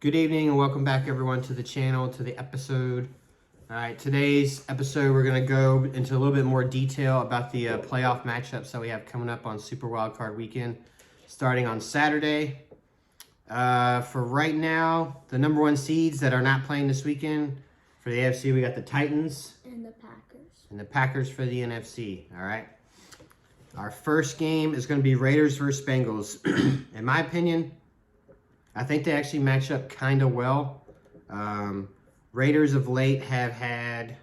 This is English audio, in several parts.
Good evening and welcome back everyone to the channel, to the episode. All right, today's episode we're going to go into a little bit more detail about the playoff matchups that we have coming up on Super WildCard weekend, starting on Saturday. For right now, the number one seeds that are not playing this weekend, for the AFC we got the Titans. And the Packers. And the Packers for the NFC, all right? Our first game is going to be Raiders versus Bengals. In my opinion, I think they actually match up kind of well. Raiders of late have had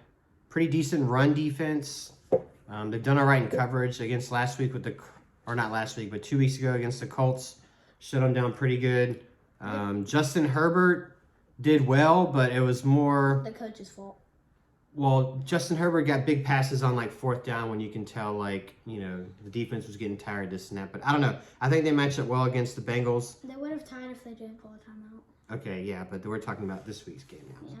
pretty decent run defense. They've done all right in coverage against last week with not last week, but 2 weeks ago against the Colts. Shut them down pretty good. Justin Herbert did well, but it was more the coach's fault. Well, Justin Herbert got big passes on, like, fourth down when you can tell, like, you know, the defense was getting tired, this and that. But I don't know. I think they matched up well against the Bengals. They would have tied if they didn't call a timeout. Okay, yeah, but we're talking about this week's game now. Yeah.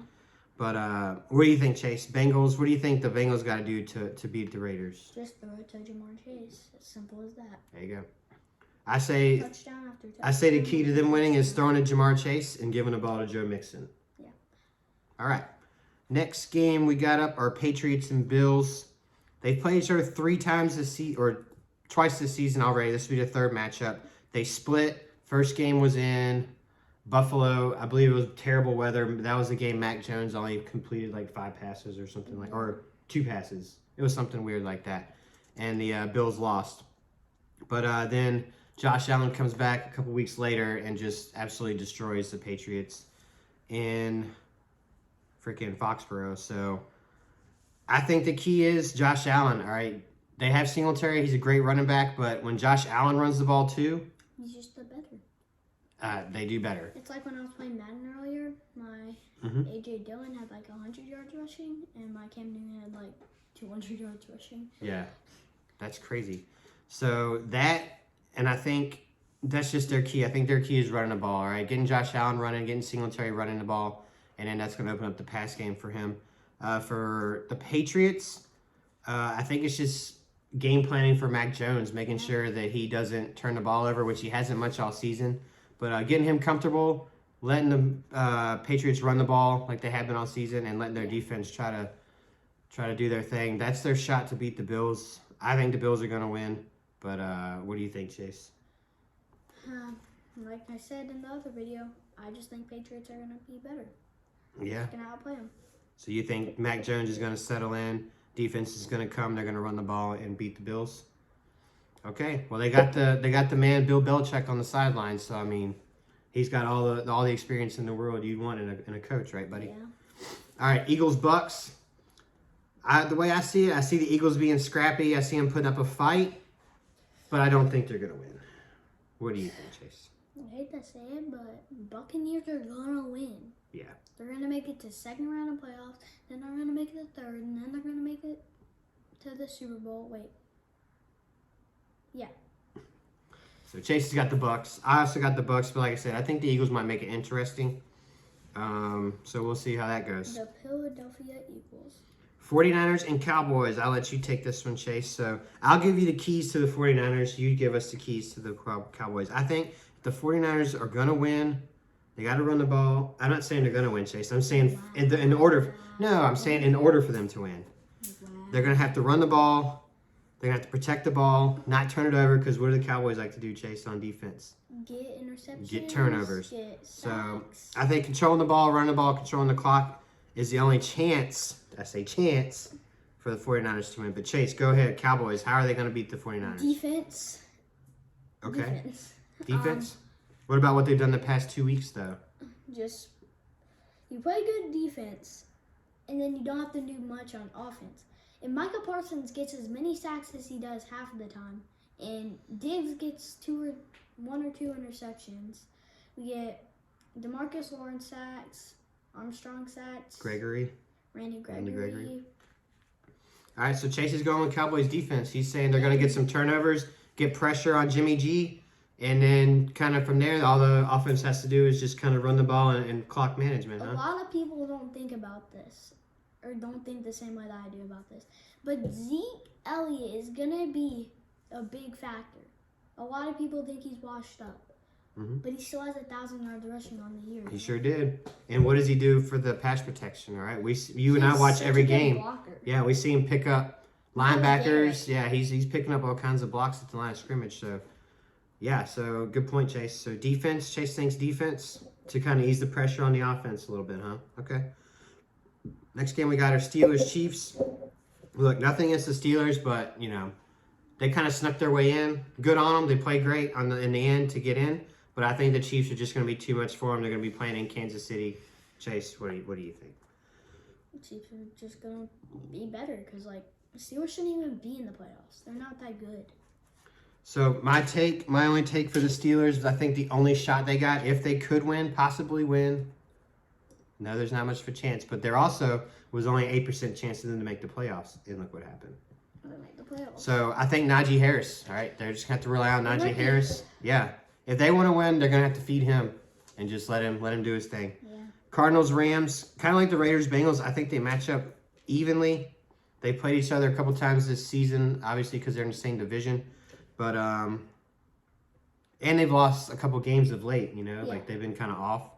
But what do you think, Chase? Bengals, what do you think the Bengals got to do to beat the Raiders? Just throw it to Jamar Chase. As simple as that. There you go. I say Touchdown after touchdown. I say the key to them winning is throwing to Jamar Chase and giving the ball to Joe Mixon. Yeah. All right. Next game we got up are Patriots and Bills. They played each other twice this season already. This will be the third matchup. They split. First game was in Buffalo. I believe it was terrible weather. That was the game Mac Jones only completed like 5 passes or something or 2 passes. It was something weird like that. And the Bills lost. But then Josh Allen comes back a couple weeks later and just absolutely destroys the Patriots in freaking Foxborough. So I think the key is Josh Allen. All right, they have Singletary. He's a great running back, but when Josh Allen runs the ball too, he's just the better. They do better. It's like when I was playing Madden earlier. My AJ Dillon had like 100 yards rushing, and my Cam Newton had like 200 yards rushing. Yeah, that's crazy. So that, and I think that's just their key. I think their key is running the ball. All right, getting Josh Allen running, getting Singletary running the ball. And then that's going to open up the pass game for him. For the Patriots, I think it's just game planning for Mac Jones, making sure that he doesn't turn the ball over, which he hasn't much all season. But getting him comfortable, letting the Patriots run the ball like they have been all season, and letting their defense try to do their thing. That's their shot to beat the Bills. I think the Bills are going to win. But what do you think, Chase? Like I said in the other video, I just think Patriots are going to be better. Yeah. Can outplay them. So you think Mac Jones is going to settle in, defense is going to come, they're going to run the ball and beat the Bills? Okay. Well, they got the man Bill Belichick on the sidelines, so I mean, he's got all the experience in the world you'd want in a coach, right, buddy? Yeah. All right, Eagles Bucks. The way I see it, I see the Eagles being scrappy. I see them putting up a fight, but I don't think they're going to win. What do you think, Chase? I hate to say it, but Buccaneers are going to win. Yeah. They're going to make it to second round of playoffs, then they're going to make it to third, and then they're going to make it to the Super Bowl. Wait. Yeah. So Chase has got the Bucks. I also got the Bucks, but like I said, I think the Eagles might make it interesting. So we'll see how that goes. The Philadelphia Eagles. 49ers and Cowboys. I'll let you take this one, Chase. So I'll give you the keys to the 49ers. You give us the keys to the Cowboys. I think the 49ers are going to win. They got to run the ball. I'm not saying they're going to win, Chase. I'm saying in order for them to win. They're going to have to run the ball. They're going to have to protect the ball, not turn it over, because what do the Cowboys like to do, Chase, on defense? Get interceptions. Get turnovers. Get so sacks. I think controlling the ball, running the ball, controlling the clock is the only chance, I say chance, for the 49ers to win. But Chase, go ahead. Cowboys, how are they going to beat the 49ers? Defense. Okay. Defense? What about what they've done the past 2 weeks, though? Just, you play good defense, and then you don't have to do much on offense. If Micah Parsons gets as many sacks as he does half of the time, and Diggs gets 1 or 2 interceptions, we get DeMarcus Lawrence sacks, Armstrong sacks, Randy Gregory. All right, so Chase is going with Cowboys defense. He's saying they're going to get some turnovers, get pressure on Jimmy G, and then kind of from there, all the offense has to do is just kind of run the ball and clock management. A lot of people don't think about this, or don't think the same way that I do about this. But Zeke Elliott is going to be a big factor. A lot of people think he's washed up. But he still has 1,000 yards rushing on the year. He sure did. And what does he do for the pass protection? All right, you and I watch every game. Blocker. Yeah, we see him pick up linebackers. Yeah, he's picking up all kinds of blocks at the line of scrimmage. So, yeah, so good point, Chase. So defense, Chase thinks defense to kind of ease the pressure on the offense a little bit, huh? Okay. Next game we got our Steelers-Chiefs. Look, nothing against the Steelers, but, you know, they kind of snuck their way in. Good on them. They played great in the end to get in. But I think the Chiefs are just going to be too much for them. They're going to be playing in Kansas City. Chase, what do you think? The Chiefs are just going to be better because, like, the Steelers shouldn't even be in the playoffs. They're not that good. So my only take for the Steelers is I think the only shot they got, if they could win, possibly win. No, there's not much of a chance. But there also was only an 8% chance of them to make the playoffs. And look what happened. They make the playoffs. So I think Najee Harris, all right? They're just going to have to rely on Najee Harris. Yeah. If they want to win, they're going to have to feed him and just let him do his thing. Yeah. Cardinals, Rams, kind of like the Raiders, Bengals. I think they match up evenly. They played each other a couple times this season, obviously because they're in the same division. But, and they've lost a couple games of late, you know, like they've been kind of off.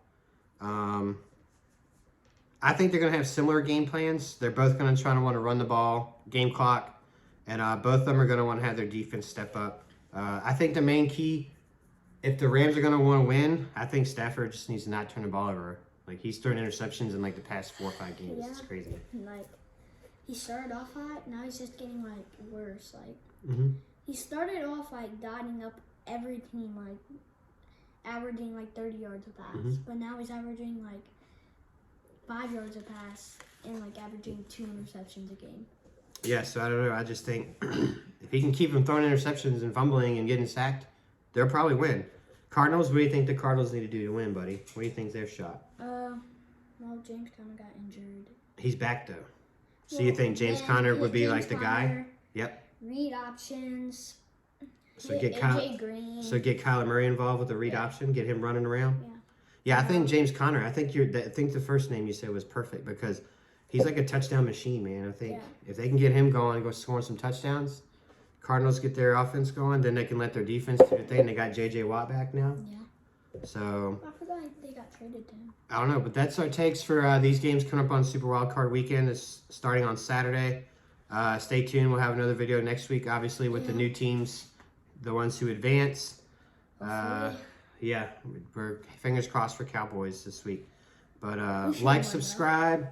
I think they're going to have similar game plans. They're both going to want to run the ball, game clock, and both of them are going to want to have their defense step up. I think the main key, if the Rams are going to want to win, I think Stafford just needs to not turn the ball over. Like, he's throwing interceptions in, like, the past 4 or 5 games. Yeah. It's crazy. Like, he started off hot, now he's just getting, like, worse. Like, Mm-hmm. he started off, like, dotting up every team, like, averaging, like, 30 yards a pass. Mm-hmm. But now he's averaging, like, 5 yards a pass and, like, averaging 2 interceptions a game. Yeah, so I don't know. I just think if he can keep them throwing interceptions and fumbling and getting sacked, they'll probably win. Cardinals, what do you think the Cardinals need to do to win, buddy? What do you think's their shot? Well, James Conner got injured. He's back, though. So you think James Conner would be like the guy? Yep. Read options. So get AJ Green. So get Kyler Murray involved with the read option, get him running around. Yeah. Yeah, I think James Conner. I think the first name you said was perfect because he's like a touchdown machine, man. I think if they can get him going, go scoring some touchdowns, Cardinals get their offense going, then they can let their defense do their thing. They got J.J. Watt back now. Yeah. So I forgot they got traded to him. I don't know, but that's our takes for these games coming up on Super WildCard weekend. It's starting on Saturday. Stay tuned. We'll have another video next week, obviously, with the new teams, the ones who advance. Yeah, we're fingers crossed for Cowboys this week. But like, subscribe,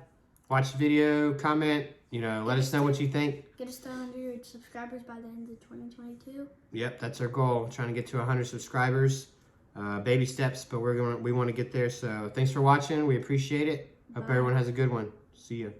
watch the video, comment. You know, let us know what you think. Get us to 100 subscribers by the end of 2022. Yep, that's our goal. Trying to get to 100 subscribers. Baby steps, but we want to get there. So thanks for watching. We appreciate it. Hope everyone has a good one. See ya.